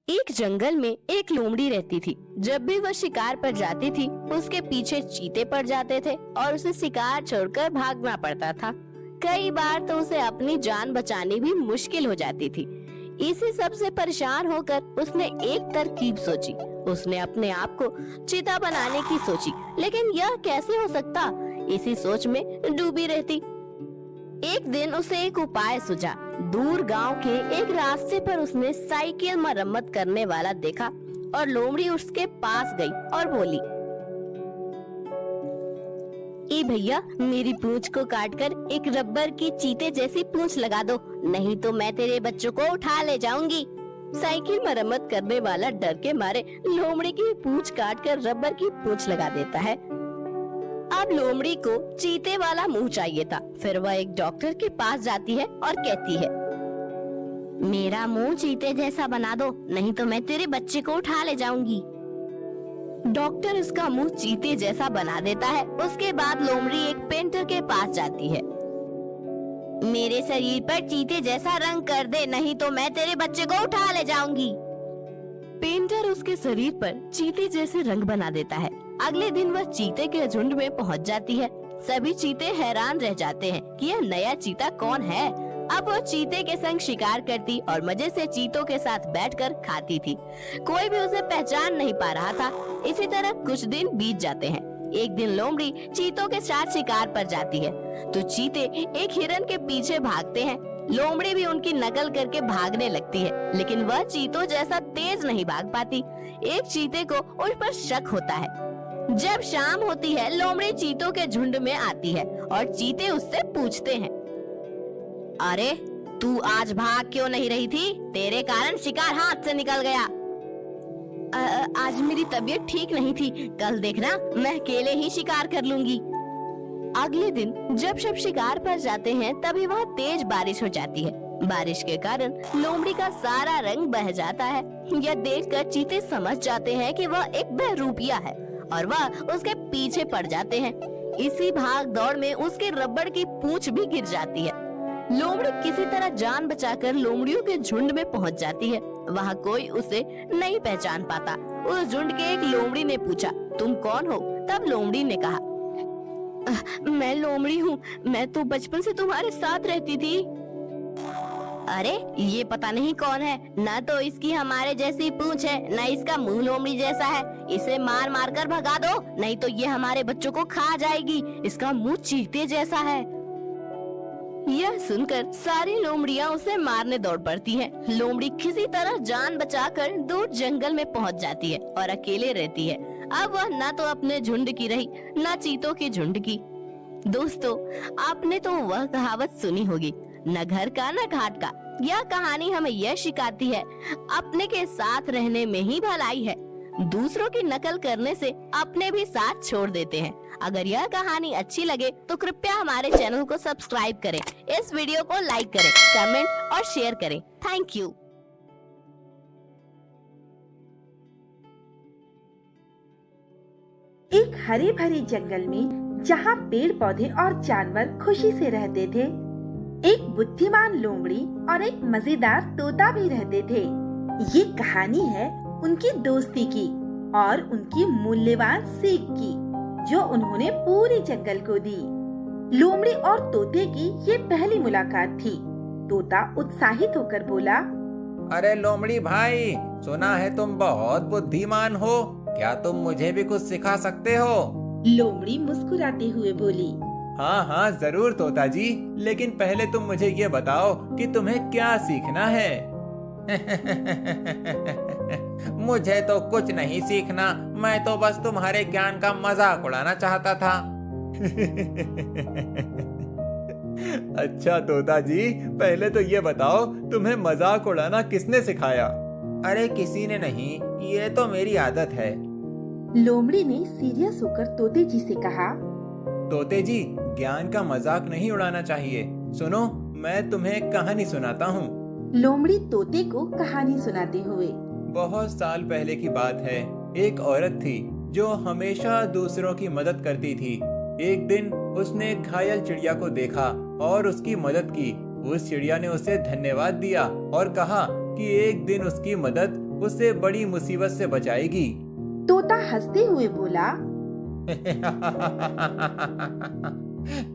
एक जंगल में एक लोमड़ी रहती थी। जब भी वह शिकार पर जाती थी, उसके पीछे चीते पड़ जाते थे और उसे शिकार छोड़कर भागना पड़ता था। कई बार तो उसे अपनी जान बचानी भी मुश्किल हो जाती थी। इसी सब से परेशान होकर उसने एक तरकीब सोची। उसने अपने आप को चीता बनाने की सोची, लेकिन यह कैसे हो सकता, इसी सोच में डूबी रहती। एक दिन उसे एक उपाय सूझा। दूर गांव के एक रास्ते पर उसने साइकिल मरम्मत करने वाला देखा और लोमड़ी उसके पास गई और बोली, ए भैया, मेरी पूंछ को काटकर एक रबर की चीते जैसी पूंछ लगा दो, नहीं तो मैं तेरे बच्चों को उठा ले जाऊंगी। साइकिल मरम्मत करने वाला डर के मारे लोमड़ी की पूंछ काटकर रबर की पूंछ लगा देता है। अब लोमड़ी को चीते वाला मुंह चाहिए था। फिर वह एक डॉक्टर के पास जाती है और कहती है, मेरा मुंह चीते जैसा बना दो, नहीं तो मैं तेरे बच्चे को उठा ले जाऊंगी। डॉक्टर इसका मुंह चीते जैसा बना देता है। उसके बाद लोमड़ी एक पेंटर के पास जाती है। मेरे शरीर पर चीते जैसा रंग कर दे, नहीं तो मैं तेरे बच्चे को उठा ले जाऊंगी। पेंटर उसके शरीर पर चीते जैसे रंग बना देता है। अगले दिन वह चीते के झुंड में पहुंच जाती है। सभी चीते हैरान रह जाते हैं कि यह नया चीता कौन है। अब वह चीते के संग शिकार करती और मजे से चीतों के साथ बैठकर खाती थी। कोई भी उसे पहचान नहीं पा रहा था। इसी तरह कुछ दिन बीत जाते हैं। एक दिन लोमड़ी चीतों के साथ शिकार पर जाती है तो चीते एक हिरन के पीछे भागते हैं। लोमड़ी भी उनकी नकल करके भागने लगती है, लेकिन वह चीतों जैसा तेज नहीं भाग पाती। एक चीते को उस पर शक होता है। जब शाम होती है, लोमड़ी चीतों के झुंड में आती है और चीते उससे पूछते हैं, अरे तू आज भाग क्यों नहीं रही थी? तेरे कारण शिकार हाथ से निकल गया। आज मेरी तबीयत ठीक नहीं थी, कल देखना मैं अकेले ही शिकार कर लूंगी। अगले दिन जब सब शिकार पर जाते हैं, तभी वहाँ तेज बारिश हो जाती है। बारिश के कारण लोमड़ी का सारा रंग बह जाता है। यह देखकर चीते समझ जाते हैं कि वह एक बहरूपिया है और वह उसके पीछे पड़ जाते हैं। इसी भाग दौड़ में उसके रबड़ की पूंछ भी गिर जाती है। लोमड़ी किसी तरह जान बचाकर लोमड़ियों के झुंड में पहुंच जाती है। वहाँ कोई उसे नहीं पहचान पाता। उस झुंड के एक लोमड़ी ने पूछा, तुम कौन हो? तब लोमड़ी ने कहा, मैं लोमड़ी हूँ, मैं तो बचपन से तुम्हारे साथ रहती थी। अरे ये पता नहीं कौन है, न तो इसकी हमारे जैसी पूंछ है, न इसका मुंह लोमड़ी जैसा है। इसे मार मार कर भगा दो, नहीं तो ये हमारे बच्चों को खा जाएगी। इसका मुंह चीते जैसा है। यह सुनकर सारी लोमड़ियां उसे मारने दौड़ पड़ती हैं। लोमड़ी किसी तरह जान बचाकर दूर जंगल में पहुंच जाती है और अकेले रहती है। अब वह न तो अपने झुंड की रही, न चीतों के झुंड की। दोस्तों, आपने तो वह कहावत सुनी होगी, न घर का न घाट का। यह कहानी हमें यह सिखाती है, अपने के साथ रहने में ही भलाई है। दूसरों की नकल करने से अपने भी साथ छोड़ देते हैं। अगर यह कहानी अच्छी लगे तो कृपया हमारे चैनल को सब्सक्राइब करें, इस वीडियो को लाइक करें, कमेंट और शेयर करें। Thank you. एक हरे भरे जंगल में जहाँ पेड़ पौधे और जानवर खुशी से रहते थे, एक बुद्धिमान लोमड़ी और एक मजेदार तोता भी रहते थे। ये कहानी है उनकी दोस्ती की और उनकी मूल्यवान सीख की, जो उन्होंने पूरे जंगल को दी। लोमड़ी और तोते की ये पहली मुलाकात थी। तोता उत्साहित होकर बोला, अरे लोमड़ी भाई, सुना है तुम बहुत बुद्धिमान हो, क्या तुम मुझे भी कुछ सिखा सकते हो? लोमड़ी मुस्कुराते हुए बोली, हाँ हाँ जरूर तोता जी, लेकिन पहले तुम मुझे ये बताओ कि तुम्हें क्या सीखना है। मुझे तो कुछ नहीं सीखना, मैं तो बस तुम्हारे ज्ञान का मजाक उड़ाना चाहता था। अच्छा तोता जी, पहले तो ये बताओ तुम्हें मजाक उड़ाना किसने सिखाया? अरे किसी ने नहीं, ये तो मेरी आदत है। लोमड़ी ने सीरियस होकर तोते जी से कहा, तोते जी, ज्ञान का मजाक नहीं उड़ाना चाहिए। सुनो, मैं तुम्हें एक कहानी सुनाता हूँ। लोमड़ी तोते को कहानी सुनाते हुए, बहुत साल पहले की बात है। एक औरत थी जो हमेशा दूसरों की मदद करती थी। एक दिन उसने एक घायल चिड़िया को देखा और उसकी मदद की। उस चिड़िया ने उसे धन्यवाद दिया और कहा कि एक दिन उसकी मदद उसे बड़ी मुसीबत से बचाएगी। तोता हंसते हुए बोला,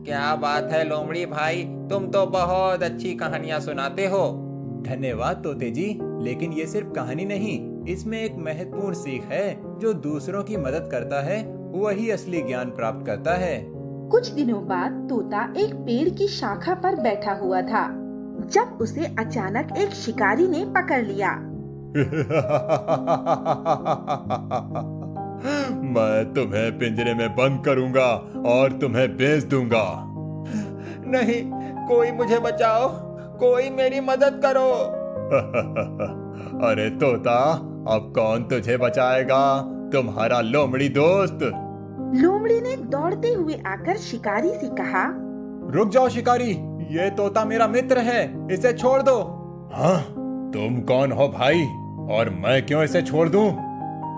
क्या बात है लोमड़ी भाई, तुम तो बहुत अच्छी कहानियाँ सुनाते हो। धन्यवाद तोते जी, लेकिन ये सिर्फ कहानी नहीं, इसमें एक महत्वपूर्ण सीख है। जो दूसरों की मदद करता है वही असली ज्ञान प्राप्त करता है। कुछ दिनों बाद तोता एक पेड़ की शाखा पर बैठा हुआ था, जब उसे अचानक एक शिकारी ने पकड़ लिया। मैं तुम्हें पिंजरे में बंद करूंगा और तुम्हें बेच दूंगा। नहीं, कोई मुझे बचाओ, कोई मेरी मदद करो। अरे तोता, अब कौन तुझे बचाएगा? तुम्हारा लोमड़ी दोस्त। लोमड़ी ने दौड़ते हुए आकर शिकारी से कहा, रुक जाओ शिकारी, ये तोता मेरा मित्र है, इसे छोड़ दो। हाँ, तुम कौन हो भाई, और मैं क्यों इसे छोड़ दूं?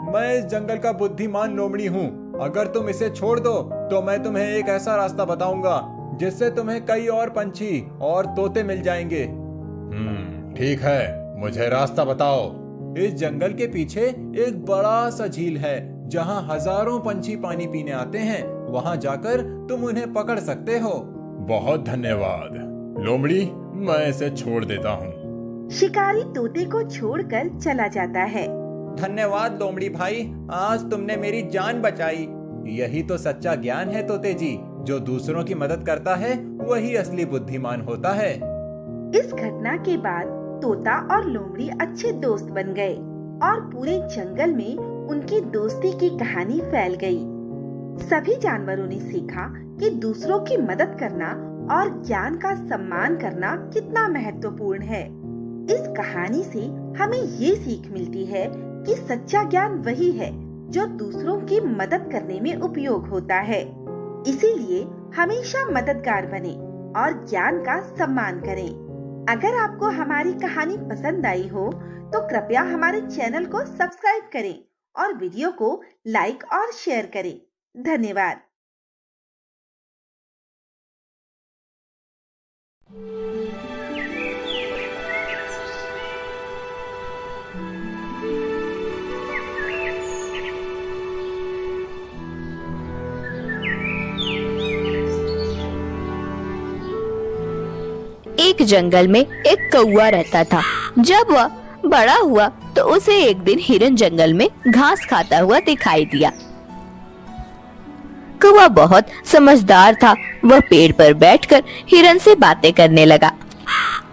मैं इस जंगल का बुद्धिमान लोमड़ी हूँ। अगर तुम इसे छोड़ दो तो मैं तुम्हें एक ऐसा रास्ता बताऊंगा जिससे तुम्हें कई और पंछी और तोते मिल जाएंगे। ठीक है, मुझे रास्ता बताओ। इस जंगल के पीछे एक बड़ा सा झील है जहाँ हजारों पंछी पानी पीने आते हैं। वहाँ जाकर तुम उन्हें पकड़ सकते हो। बहुत धन्यवाद लोमड़ी, मैं इसे छोड़ देता हूँ। शिकारी तोते को छोड़कर चला जाता है। धन्यवाद लोमड़ी भाई, आज तुमने मेरी जान बचाई। यही तो सच्चा ज्ञान है तोते जी, जो दूसरों की मदद करता है वही असली बुद्धिमान होता है। इस घटना के बाद तोता और लोमड़ी अच्छे दोस्त बन गए और पूरे जंगल में उनकी दोस्ती की कहानी फैल गई। सभी जानवरों ने सीखा कि दूसरों की मदद करना और ज्ञान का सम्मान करना कितना महत्वपूर्ण है। इस कहानी से हमें ये सीख मिलती है कि सच्चा ज्ञान वही है जो दूसरों की मदद करने में उपयोग होता है। इसीलिए हमेशा मददगार बने और ज्ञान का सम्मान करें। अगर आपको हमारी कहानी पसंद आई हो तो कृपया हमारे चैनल को सब्सक्राइब करें और वीडियो को लाइक और शेयर करें। धन्यवाद। एक जंगल में एक कौवा रहता था। जब वह बड़ा हुआ तो उसे एक दिन हिरन जंगल में घास खाता हुआ दिखाई दिया। कौवा बहुत समझदार था। वह पेड़ पर बैठकर हिरन से बातें करने लगा।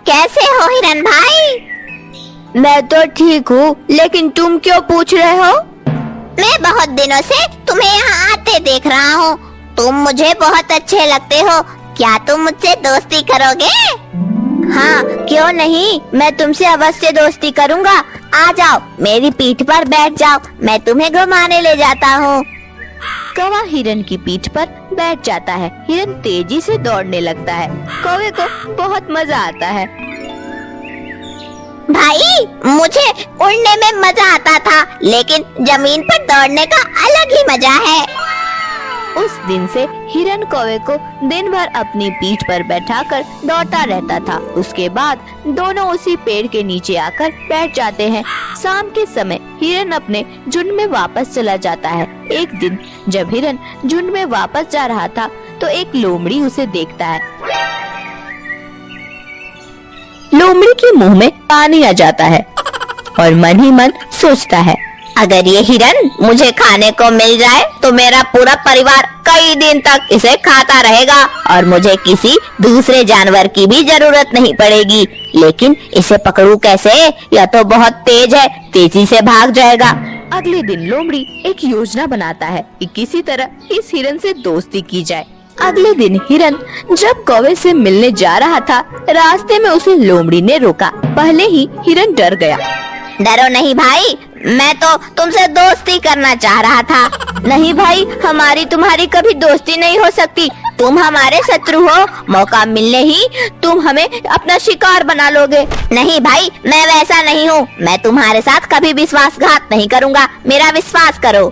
कैसे हो हिरन भाई? मैं तो ठीक हूँ, लेकिन तुम क्यों पूछ रहे हो? मैं बहुत दिनों से तुम्हें यहाँ आते देख रहा हूँ। तुम मुझे बहुत अच्छे लगते हो। क्या तुम मुझसे दोस्ती करोगे? हाँ, क्यों नहीं, मैं तुमसे अवश्य दोस्ती करूँगा। आ जाओ, मेरी पीठ पर बैठ जाओ, मैं तुम्हें घुमाने ले जाता हूँ। कौवा हिरन की पीठ पर बैठ जाता है। हिरन तेजी से दौड़ने लगता है। कौवे को बहुत मजा आता है। भाई, मुझे उड़ने में मजा आता था, लेकिन जमीन पर दौड़ने का अलग ही मजा है। उस दिन से हिरन कौवे को दिन भर अपनी पीठ पर बैठाकर दौड़ता रहता था। उसके बाद दोनों उसी पेड़ के नीचे आकर बैठ जाते हैं। शाम के समय हिरन अपने झुंड में वापस चला जाता है। एक दिन जब हिरन झुंड में वापस जा रहा था तो एक लोमड़ी उसे देखता है। लोमड़ी के मुंह में पानी आ जाता है और मन ही मन सोचता है, अगर ये हिरन मुझे खाने को मिल जाए तो मेरा पूरा परिवार कई दिन तक इसे खाता रहेगा और मुझे किसी दूसरे जानवर की भी जरूरत नहीं पड़ेगी। लेकिन इसे पकड़ूं कैसे? यह तो बहुत तेज है, तेजी से भाग जाएगा। अगले दिन लोमड़ी एक योजना बनाता है कि किसी तरह इस हिरन से दोस्ती की जाए। अगले दिन हिरन जब कौवे से मिलने जा रहा था, रास्ते में उसे लोमड़ी ने रोका। पहले ही हिरन डर गया। डरो नहीं भाई, मैं तो तुमसे दोस्ती करना चाह रहा था। नहीं भाई, हमारी तुम्हारी कभी दोस्ती नहीं हो सकती। तुम हमारे शत्रु हो। मौका मिलने ही तुम हमें अपना शिकार बना लोगे। नहीं भाई, मैं वैसा नहीं हूँ। मैं तुम्हारे साथ कभी विश्वासघात नहीं करूँगा। मेरा विश्वास करो।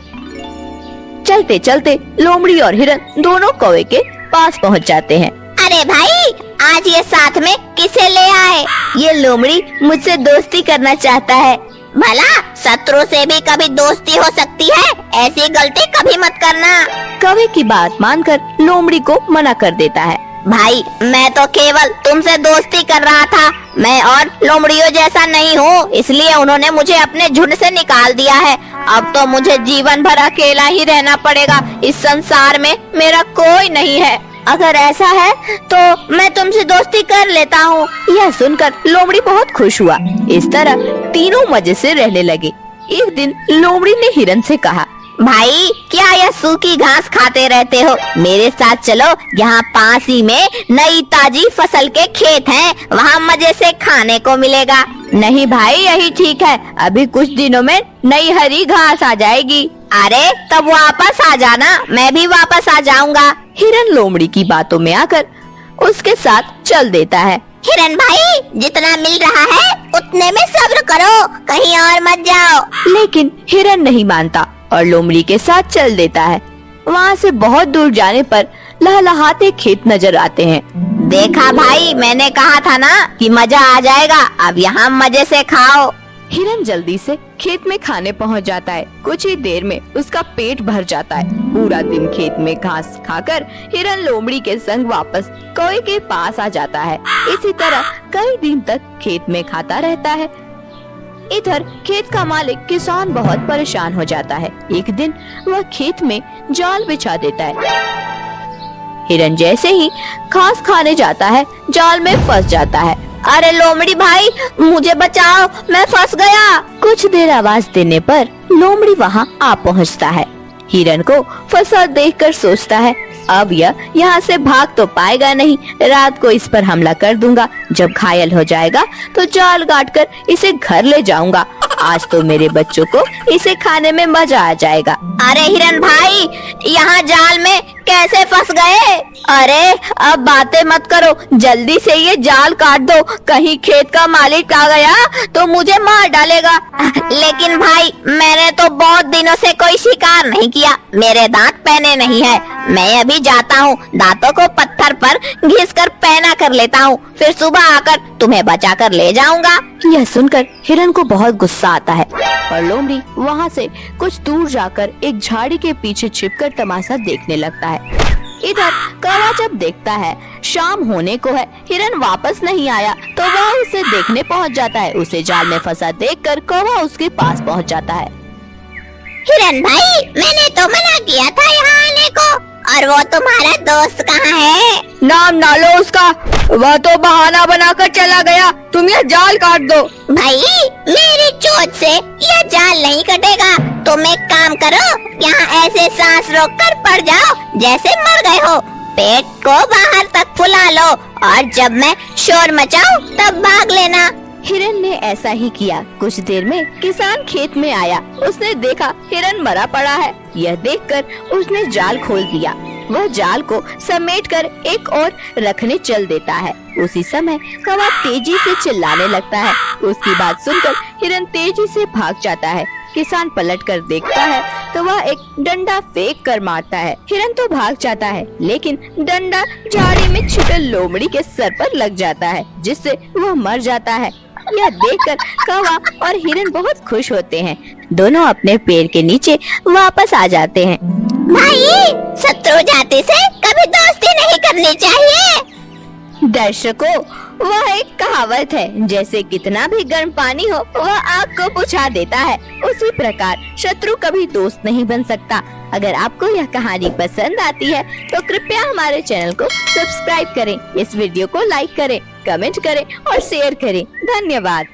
चलते चलते लोमड़ी और हिरन दोनों कौवे के पास पहुँच जाते हैं। अरे भाई, आज ये साथ में किसे ले आए? ये लोमड़ी मुझसे दोस्ती करना चाहता है। भला शत्रु से भी कभी दोस्ती हो सकती है, ऐसी गलती कभी मत करना। कौवे की बात मानकर लोमड़ी को मना कर देता है। भाई मैं तो केवल तुमसे दोस्ती कर रहा था, मैं और लोमड़ियों जैसा नहीं हूँ, इसलिए उन्होंने मुझे अपने झुंड से निकाल दिया है। अब तो मुझे जीवन भर अकेला ही रहना पड़ेगा, इस संसार में मेरा कोई नहीं है। अगर ऐसा है तो मैं तुमसे दोस्ती कर लेता हूँ। यह सुनकर लोमड़ी बहुत खुश हुआ। इस तरह तीनों मजे से रहने लगे। एक दिन लोमड़ी ने हिरन से कहा, भाई क्या यह सूखी घास खाते रहते हो? मेरे साथ चलो, यहाँ पास ही में नई ताजी फसल के खेत हैं, वहाँ मजे से खाने को मिलेगा। नहीं भाई, यही ठीक है, अभी कुछ दिनों में नई हरी घास आ जाएगी। अरे तब वापस आ जाना, मैं भी वापस आ जाऊंगा। हिरन लोमड़ी की बातों में आकर उसके साथ चल देता है। हिरन भाई, जितना मिल रहा है उतने में सब्र करो, कहीं और मत जाओ। लेकिन हिरन नहीं मानता और लोमड़ी के साथ चल देता है। वहाँ से बहुत दूर जाने पर लहलहाते खेत नजर आते हैं। देखा भाई, मैंने कहा था ना कि मजा आ जाएगा, अब यहाँ मजे से खाओ। हिरन जल्दी से खेत में खाने पहुँच जाता है। कुछ ही देर में उसका पेट भर जाता है। पूरा दिन खेत में घास खाकर हिरन लोमड़ी के संग वापस कौवे के पास आ जाता है। इसी तरह कई दिन तक खेत में खाता रहता है। इधर खेत का मालिक किसान बहुत परेशान हो जाता है। एक दिन वह खेत में जाल बिछा देता है। हिरन जैसे ही घास खाने जाता है, जाल में फंस जाता है। अरे लोमड़ी भाई, मुझे बचाओ, मैं फंस गया। कुछ देर आवाज देने पर लोमड़ी वहाँ आ पहुँचता है। हिरन को फंसा देखकर सोचता है, अब यह यहाँ से भाग तो पाएगा नहीं, रात को इस पर हमला कर दूंगा। जब घायल हो जाएगा तो जाल काटकर इसे घर ले जाऊंगा। आज तो मेरे बच्चों को इसे खाने में मजा आ जाएगा। अरे हिरन भाई, यहाँ जाल में कैसे फंस गए? अरे अब बातें मत करो, जल्दी से ये जाल काट दो, कहीं खेत का मालिक आ गया तो मुझे मार डालेगा। लेकिन भाई, मैंने तो बहुत दिनों से कोई शिकार नहीं किया, मेरे दांत पहने नहीं है। मैं अभी जाता हूँ, दांतों को पत्थर पर घिसकर पहना कर लेता हूँ, फिर सुबह आकर तुम्हें बचा कर ले जाऊंगा। यह सुनकर हिरन को बहुत गुस्सा आता है और लोमड़ी वहाँ से कुछ दूर जाकर एक झाड़ी के पीछे छिपकर तमाशा देखने लगता है। इधर कौवा जब देखता है शाम होने को है, हिरन वापस नहीं आया, तो वह उसे देखने पहुँच जाता है। उसे जाल में फंसा देखकर कौवा उसके पास पहुँच जाता है। हिरन भाई, मैंने तो मना किया था यहाँ आने को, और वो तुम्हारा दोस्त कहाँ है? नाम ना लो उसका, वह तो बहाना बनाकर चला गया। तुम यह जाल काट दो। भाई, मेरी चोट से यह जाल नहीं कटेगा। तुम एक काम करो, यहाँ ऐसे सांस रोककर पड़ जाओ जैसे मर गए हो। पेट को बाहर तक फुला लो और जब मैं शोर मचाऊं तब भाग लेना। हिरन ने ऐसा ही किया। कुछ देर में किसान खेत में आया। उसने देखा हिरन मरा पड़ा है। यह देखकर उसने जाल खोल दिया। वह जाल को समेटकर एक और रखने चल देता है। उसी समय कौवा तेजी से चिल्लाने लगता है। उसकी बात सुनकर हिरन तेजी से भाग जाता है। किसान पलट कर देखता है तो वह एक डंडा फेंक कर मारता है। हिरन तो भाग जाता है, लेकिन डंडा झाड़ी में छिपे लोमड़ी के सर पर लग जाता है, जिससे वह मर जाता है। यह देखकर कौवा और हिरन बहुत खुश होते हैं। दोनों अपने पेड़ के नीचे वापस आ जाते हैं। भाई, शत्रु जाति से कभी दोस्ती नहीं करनी चाहिए। दर्शकों, वह एक कहावत है, जैसे कितना भी गर्म पानी हो वह आग को बुझा देता है, उसी प्रकार शत्रु कभी दोस्त नहीं बन सकता। अगर आपको यह कहानी पसंद आती है तो कृपया हमारे चैनल को सब्सक्राइब करें, इस वीडियो को लाइक करें, कमेंट करें और शेयर करें। धन्यवाद।